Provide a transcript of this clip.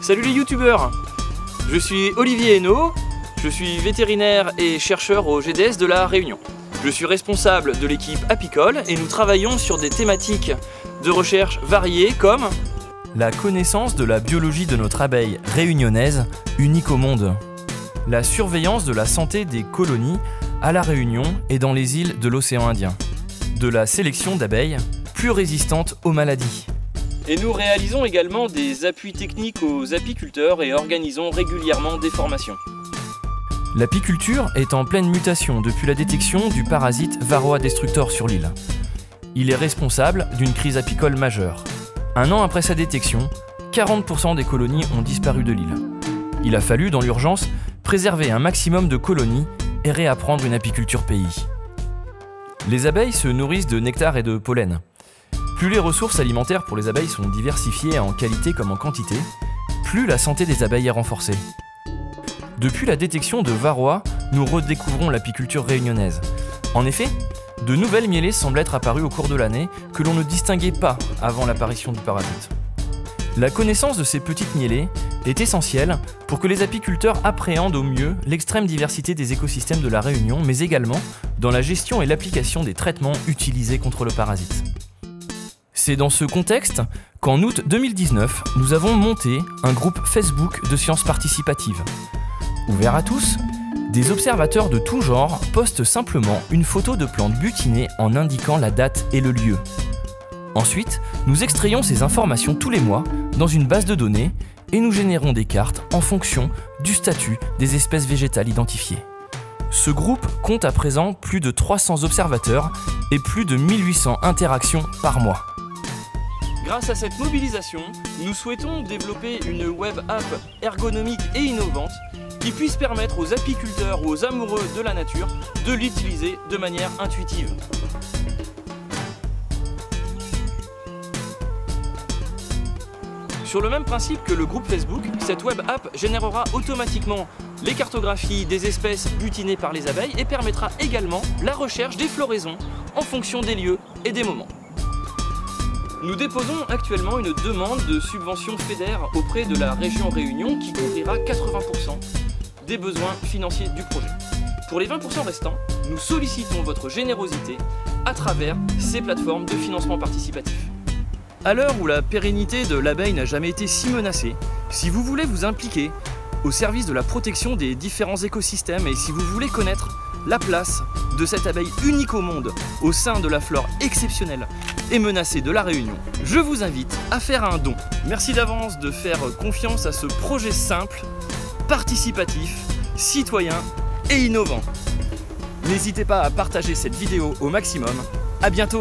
Salut les youtubeurs, je suis Olivier Hainaut, je suis vétérinaire et chercheur au GDS de la Réunion. Je suis responsable de l'équipe apicole et nous travaillons sur des thématiques de recherche variées comme la connaissance de la biologie de notre abeille réunionnaise, unique au monde, la surveillance de la santé des colonies à la Réunion et dans les îles de l'océan Indien, de la sélection d'abeilles plus résistantes aux maladies. Et nous réalisons également des appuis techniques aux apiculteurs et organisons régulièrement des formations. L'apiculture est en pleine mutation depuis la détection du parasite Varroa destructor sur l'île. Il est responsable d'une crise apicole majeure. Un an après sa détection, 40% des colonies ont disparu de l'île. Il a fallu, dans l'urgence, préserver un maximum de colonies et réapprendre une apiculture pays. Les abeilles se nourrissent de nectar et de pollen. Plus les ressources alimentaires pour les abeilles sont diversifiées en qualité comme en quantité, plus la santé des abeilles est renforcée. Depuis la détection de Varroa, nous redécouvrons l'apiculture réunionnaise. En effet, de nouvelles mielées semblent être apparues au cours de l'année que l'on ne distinguait pas avant l'apparition du parasite. La connaissance de ces petites mielées est essentielle pour que les apiculteurs appréhendent au mieux l'extrême diversité des écosystèmes de la Réunion, mais également dans la gestion et l'application des traitements utilisés contre le parasite. C'est dans ce contexte qu'en août 2019, nous avons monté un groupe Facebook de sciences participatives. Ouvert à tous, des observateurs de tout genre postent simplement une photo de plantes butinées en indiquant la date et le lieu. Ensuite, nous extrayons ces informations tous les mois dans une base de données et nous générons des cartes en fonction du statut des espèces végétales identifiées. Ce groupe compte à présent plus de 300 observateurs et plus de 1800 interactions par mois. Grâce à cette mobilisation, nous souhaitons développer une web app ergonomique et innovante qui puisse permettre aux apiculteurs ou aux amoureux de la nature de l'utiliser de manière intuitive. Sur le même principe que le groupe Facebook, cette web app générera automatiquement les cartographies des espèces butinées par les abeilles et permettra également la recherche des floraisons en fonction des lieux et des moments. Nous déposons actuellement une demande de subvention FEDER auprès de la région Réunion qui couvrira 80% des besoins financiers du projet. Pour les 20% restants, nous sollicitons votre générosité à travers ces plateformes de financement participatif. À l'heure où la pérennité de l'abeille n'a jamais été si menacée, si vous voulez vous impliquer au service de la protection des différents écosystèmes et si vous voulez connaître la place de cette abeille unique au monde au sein de la flore exceptionnelle et menacée de la Réunion, je vous invite à faire un don. Merci d'avance de faire confiance à ce projet simple, participatif, citoyen et innovant. N'hésitez pas à partager cette vidéo au maximum. À bientôt!